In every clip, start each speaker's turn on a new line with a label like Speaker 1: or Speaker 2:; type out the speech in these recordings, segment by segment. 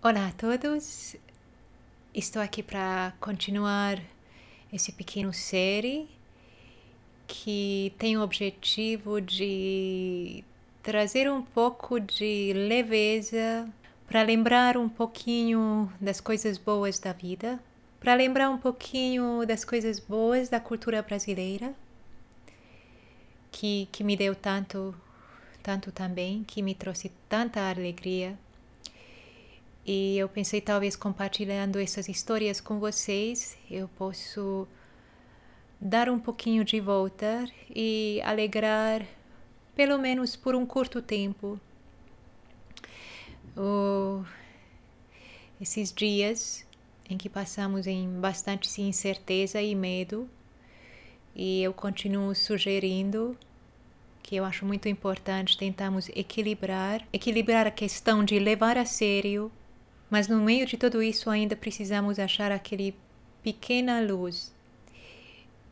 Speaker 1: Olá a todos, estou aqui para continuar esse pequeno série que tem o objetivo de trazer um pouco de leveza para lembrar um pouquinho das coisas boas da vida, para lembrar um pouquinho das coisas boas da cultura brasileira, que me deu tanto também, que me trouxe tanta alegria. E eu pensei, talvez compartilhando essas histórias com vocês, eu posso dar um pouquinho de volta e alegrar, pelo menos por um curto tempo, esses dias em que passamos em bastante incerteza e medo. E eu continuo sugerindo que eu acho muito importante tentarmos equilibrar a questão de levar a sério, mas no meio de tudo isso ainda precisamos achar aquele pequena luz.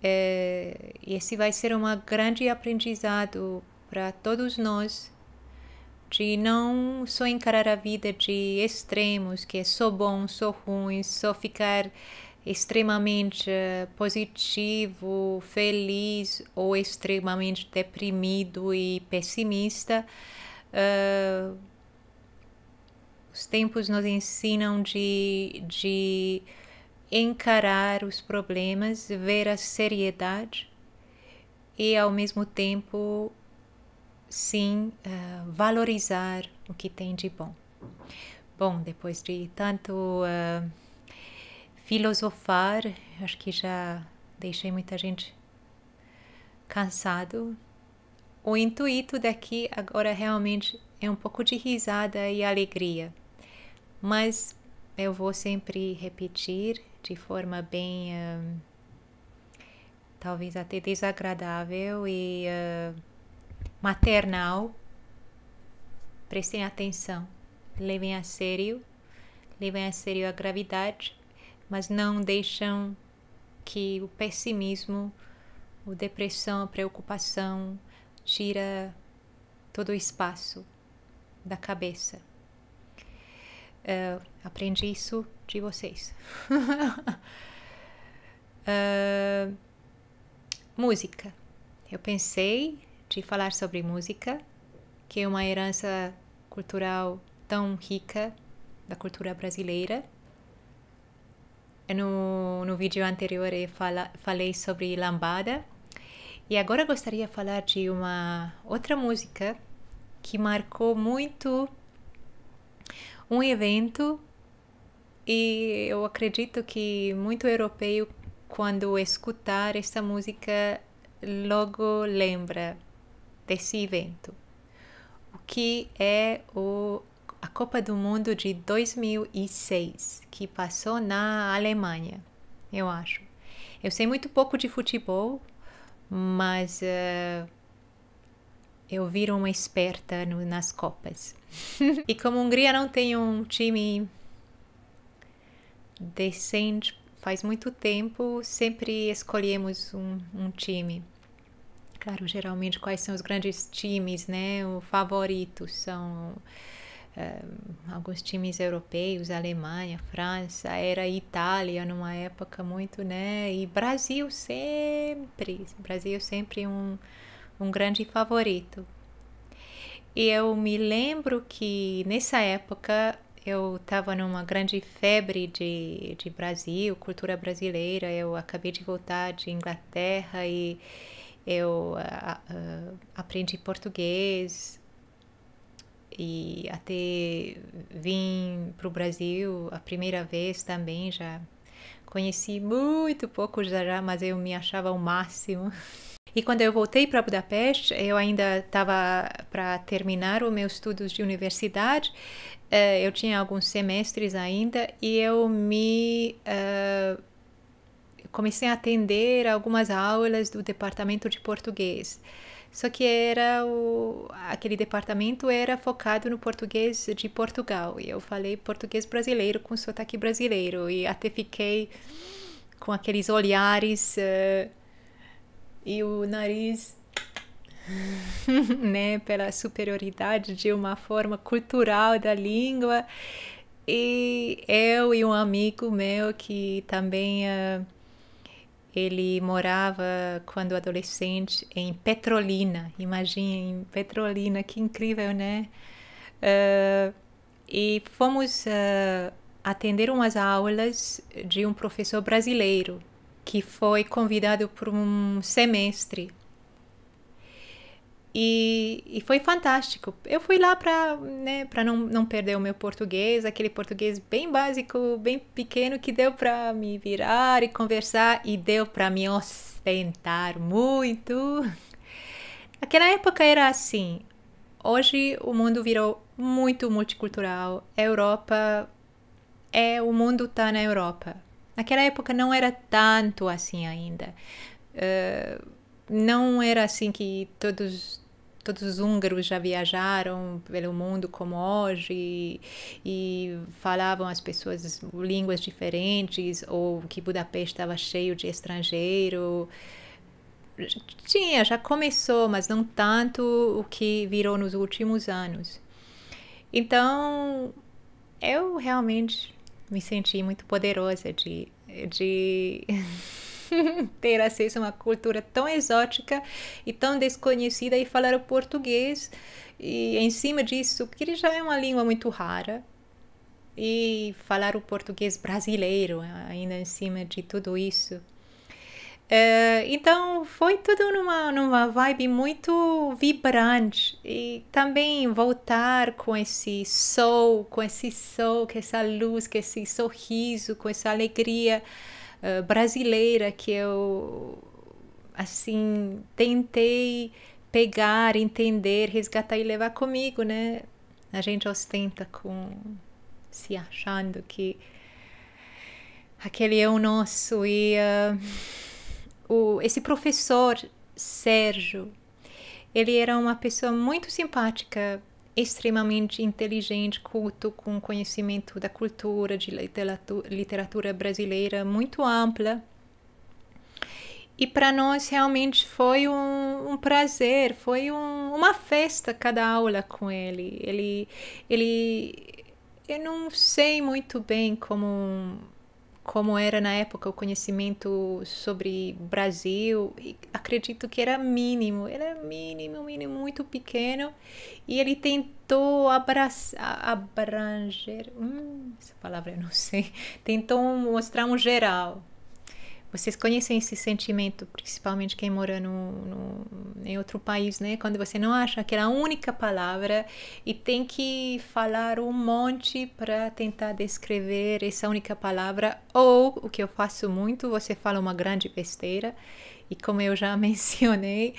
Speaker 1: E esse vai ser um grande aprendizado para todos nós, de não só encarar a vida de extremos, que é só bom, só ruim, só ficar extremamente positivo, feliz ou extremamente deprimido e pessimista. Os tempos nos ensinam de encarar os problemas, ver a seriedade e, ao mesmo tempo, sim, valorizar o que tem de bom. Bom, depois de tanto filosofar, acho que já deixei muita gente cansado. O intuito daqui agora realmente é um pouco de risada e alegria, mas eu vou sempre repetir de forma bem, talvez até desagradável e maternal. Prestem atenção, levem a sério a gravidade, mas não deixam que o pessimismo, a depressão, a preocupação tira todo o espaço da cabeça. Aprendi isso de vocês. Música. Eu pensei de falar sobre música, que é uma herança cultural tão rica da cultura brasileira. No vídeo anterior eu falei sobre lambada. E agora gostaria de falar de uma outra música que marcou muito um evento, e eu acredito que muito europeu, quando escutar essa música, logo lembra desse evento. O que é a Copa do Mundo de 2006, que passou na Alemanha, eu acho. Eu sei muito pouco de futebol, mas eu viro uma esperta nas Copas. E como a Hungria não tem um time decente faz muito tempo, sempre escolhemos um time. Claro, geralmente quais são os grandes times, né? Os favoritos são alguns times europeus, Alemanha, França, era Itália numa época muito, né? E Brasil sempre um grande favorito. E eu me lembro que nessa época eu estava numa grande febre de Brasil, cultura brasileira. Eu acabei de voltar de Inglaterra e eu aprendi português e até vim para o Brasil a primeira vez também. Já conheci muito pouco já, mas eu me achava o máximo. E quando eu voltei para Budapeste, eu ainda estava para terminar os meus estudos de universidade. Eu tinha alguns semestres ainda e eu comecei a atender algumas aulas do departamento de português. Só que aquele departamento era focado no português de Portugal. E eu falei português brasileiro com sotaque brasileiro. E até fiquei com aqueles olhares e o nariz, né, pela superioridade de uma forma cultural da língua. E eu e um amigo meu que também ele morava quando adolescente em Petrolina. Imagine, em Petrolina, que incrível, né? E fomos atender umas aulas de um professor brasileiro que foi convidado por um semestre. E foi fantástico. Eu fui lá para não perder o meu português, aquele português bem básico, bem pequeno, que deu para me virar e conversar e deu para me ostentar muito. Naquela época era assim. Hoje o mundo virou muito multicultural. A Europa o mundo está na Europa. Naquela época não era tanto assim ainda. Não era assim que todos os húngaros já viajaram pelo mundo como hoje e falavam as pessoas línguas diferentes, ou que Budapeste estava cheio de estrangeiro. Já começou, mas não tanto o que virou nos últimos anos. Então, eu realmente me senti muito poderosa de ter acesso a uma cultura tão exótica e tão desconhecida e falar o português. E em cima disso, que ele já é uma língua muito rara, e falar o português brasileiro ainda em cima de tudo isso. Então foi tudo numa vibe muito vibrante, e também voltar com esse sol, com essa luz, com esse sorriso, com essa alegria brasileira que eu assim tentei pegar, entender, resgatar e levar comigo, né? A gente ostenta se achando que aquele é o nosso. E esse professor Sérgio, ele era uma pessoa muito simpática, extremamente inteligente, culto, com conhecimento da cultura, de literatura brasileira muito ampla. E para nós realmente foi um prazer, foi uma festa cada aula com ele. Eu não sei muito bem como era na época o conhecimento sobre Brasil. E acredito que era mínimo, muito pequeno, e ele tentou abranger, essa palavra eu não sei, tentou mostrar um geral. Vocês conhecem esse sentimento, principalmente quem mora em outro país, né? Quando você não acha aquela única palavra e tem que falar um monte para tentar descrever essa única palavra. Ou, o que eu faço muito, você fala uma grande besteira. E como eu já mencionei,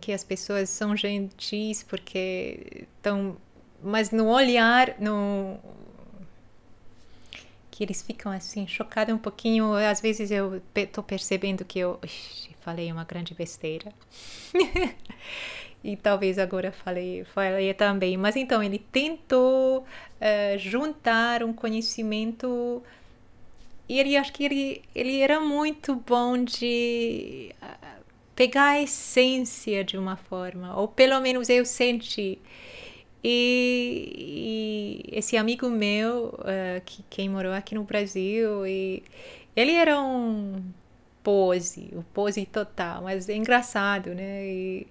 Speaker 1: que as pessoas são gentis porque estão... Mas no olhar, que eles ficam assim, chocados um pouquinho. Às vezes eu tô percebendo que eu falei uma grande besteira. E talvez agora falei também. Mas então, ele tentou juntar um conhecimento, e acho que ele era muito bom de pegar a essência de uma forma, ou pelo menos eu senti. E esse amigo meu, quem morou aqui no Brasil, e ele era o pose total, mas é engraçado, né? E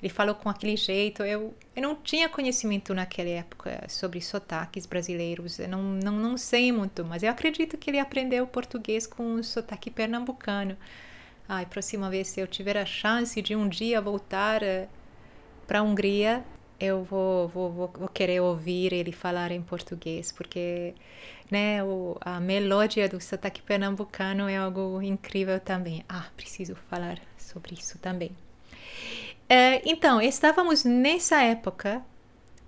Speaker 1: ele falou com aquele jeito. Eu não tinha conhecimento naquela época sobre sotaques brasileiros, eu não sei muito, mas eu acredito que ele aprendeu português com o sotaque pernambucano. Próxima vez, se eu tiver a chance de um dia voltar para a Hungria, eu vou querer ouvir ele falar em português, porque, né, a melodia do sotaque pernambucano é algo incrível também. Preciso falar sobre isso também. Então, estávamos nessa época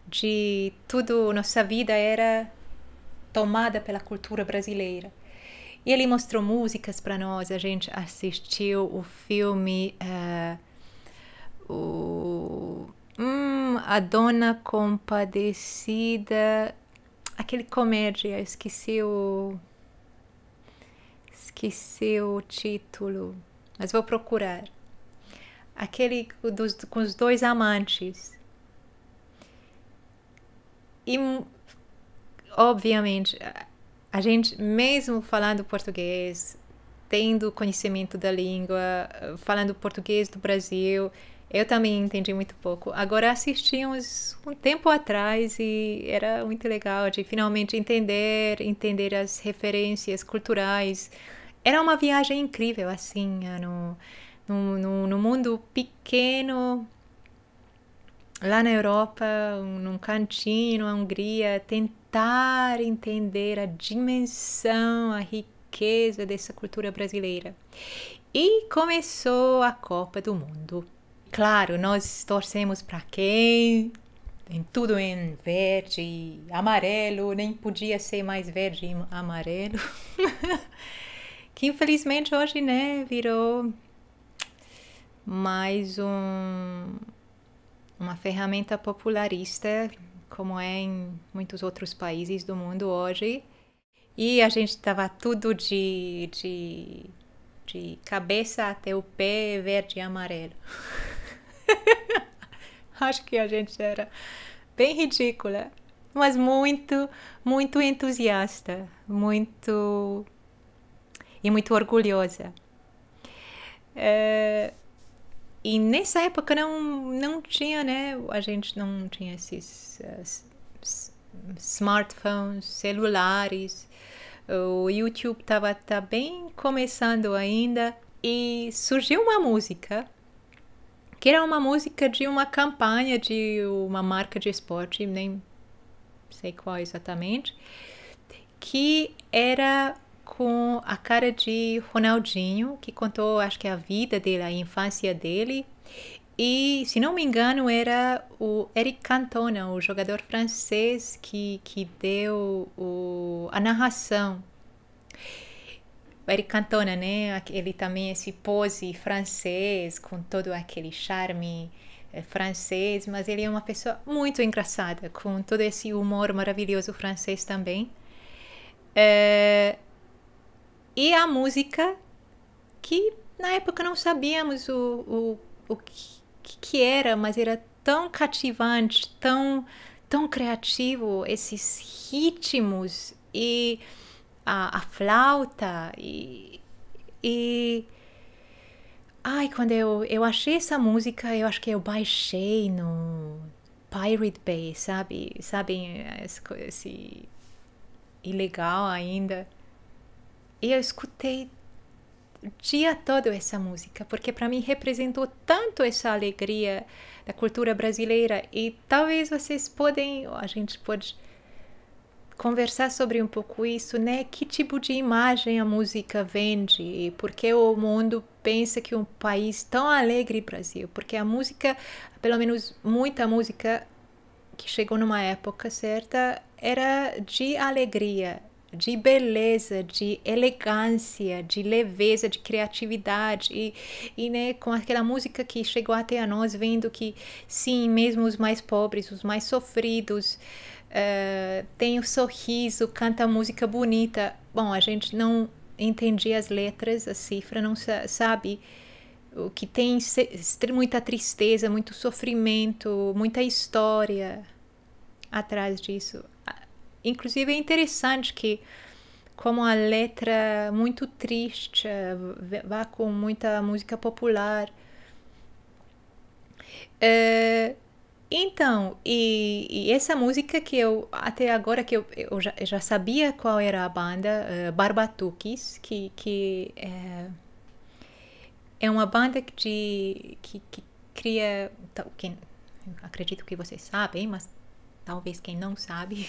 Speaker 1: de tudo, nossa vida era tomada pela cultura brasileira. E ele mostrou músicas para nós, a gente assistiu o filme A Dona Compadecida, aquele comédia, esqueci o título, mas vou procurar. Aquele com os dois amantes. E obviamente, a gente, mesmo falando português, tendo conhecimento da língua, falando português do Brasil, eu também entendi muito pouco. Agora assistimos um tempo atrás e era muito legal de finalmente entender as referências culturais. Era uma viagem incrível, assim, no mundo pequeno, lá na Europa, num cantinho, na Hungria, tentar entender a dimensão, a riqueza dessa cultura brasileira. E começou a Copa do Mundo. Claro, nós torcemos para quem? Tem tudo em verde e amarelo, nem podia ser mais verde e amarelo. Que infelizmente hoje, né, virou mais uma ferramenta popularista, como é em muitos outros países do mundo hoje. E a gente estava tudo de cabeça até o pé verde e amarelo. Acho que a gente era bem ridícula, mas muito, muito entusiasta, muito orgulhosa. E nessa época não tinha, né? A gente não tinha esses smartphones, celulares. O YouTube estava bem começando ainda. E surgiu uma música, que era uma música de uma campanha de uma marca de esporte, nem sei qual exatamente, que era com a cara de Ronaldinho, que contou, acho que a vida dele, a infância dele. E, se não me engano, era o Eric Cantona, o jogador francês que deu a narração. O Eric Cantona, né? Ele também esse pose francês, com todo aquele charme francês, mas ele é uma pessoa muito engraçada, com todo esse humor maravilhoso francês também. E a música, que na época não sabíamos o que era, mas era tão cativante, tão criativo, esses ritmos e a flauta ai, quando eu achei essa música, eu acho que eu baixei no Pirate Bay, sabe? Sabem, esse ilegal ainda. E eu escutei o dia todo essa música, porque para mim representou tanto essa alegria da cultura brasileira. E talvez a gente pode conversar sobre um pouco isso, né? Que tipo de imagem a música vende e por que o mundo pensa que um país tão alegre, Brasil? Porque a música, pelo menos muita música que chegou numa época certa, era de alegria, de beleza, de elegância, de leveza, de criatividade e né, com aquela música que chegou até a nós, vendo que sim, mesmo os mais pobres, os mais sofridos, tem o sorriso, canta música bonita. Bom, a gente não entendia as letras, a cifra, não sabe o que tem muita tristeza, muito sofrimento, muita história atrás disso. Inclusive é interessante que como a letra muito triste vá com muita música popular. Então, e essa música que eu, até agora que eu já sabia qual era a banda, Barbatuques, que é uma banda que cria, acredito que vocês sabem, mas talvez quem não sabe,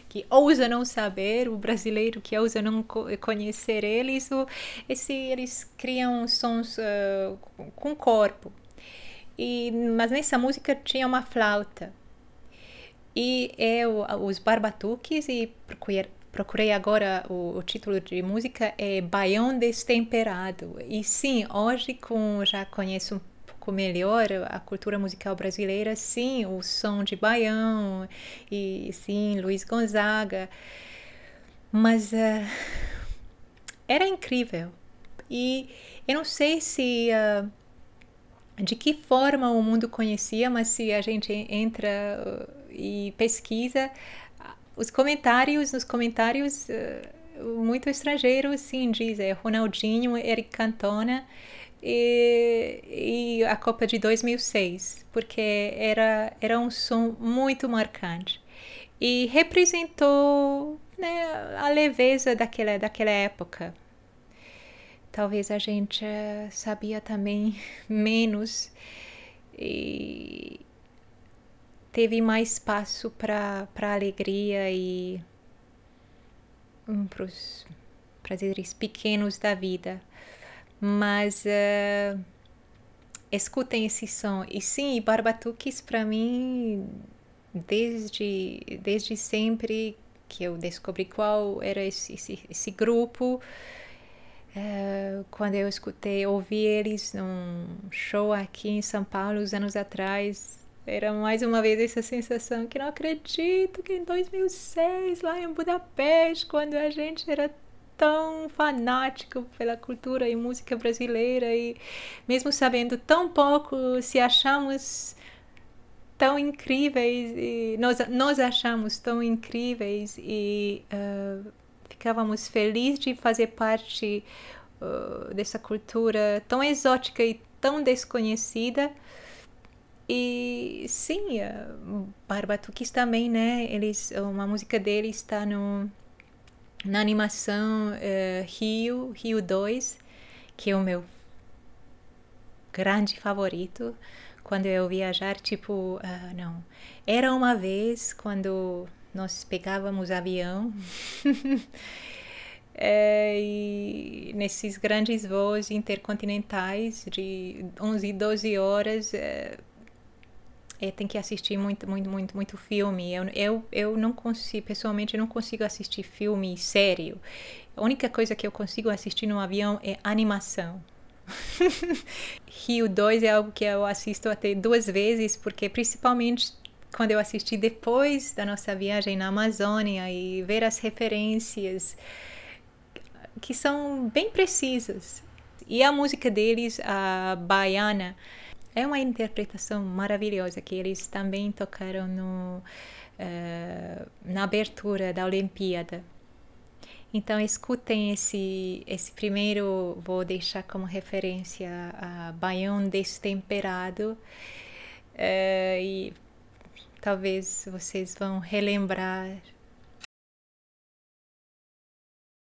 Speaker 1: que ousa não saber, o brasileiro que ousa não conhecer eles, eles criam sons com corpo. Mas nessa música tinha uma flauta. E os Barbatuques, e procurei agora o título de música, é Baião Destemperado. E sim, hoje já conheço um pouco melhor a cultura musical brasileira, sim, o som de baião, e sim, Luiz Gonzaga. Mas era incrível. E eu não sei se de que forma o mundo conhecia, mas se a gente entra e pesquisa, nos comentários, muito estrangeiros, sim, diz, Ronaldinho, Eric Cantona e a Copa de 2006, porque era um som muito marcante e representou, né, a leveza daquela época. Talvez a gente sabia também menos e teve mais espaço para alegria e para os prazeres pequenos da vida. Mas escutem esse som. E sim, Barbatuques para mim, desde sempre que eu descobri qual era esse grupo, quando eu ouvi eles num show aqui em São Paulo, uns anos atrás, era mais uma vez essa sensação que não acredito que em 2006, lá em Budapeste, quando a gente era tão fanático pela cultura e música brasileira e mesmo sabendo tão pouco, se achamos tão incríveis e nós achamos tão incríveis e ficávamos felizes de fazer parte dessa cultura tão exótica e tão desconhecida. E sim, Barbatuques também, né? Uma música deles está na animação Rio 2, que é o meu grande favorito. Quando eu viajar, tipo, não. Era uma vez quando nós pegávamos avião e nesses grandes voos intercontinentais de 11, 12 horas, tem que assistir muito filme. Eu não consigo, pessoalmente, não consigo assistir filme sério. A única coisa que eu consigo assistir no avião é animação. Rio 2 é algo que eu assisto até 2 vezes, porque principalmente quando eu assisti depois da nossa viagem na Amazônia e ver as referências que são bem precisas. E a música deles, a Baiana, é uma interpretação maravilhosa que eles também tocaram na abertura da Olimpíada. Então escutem esse primeiro, vou deixar como referência a Baião Destemperado e talvez vocês vão relembrar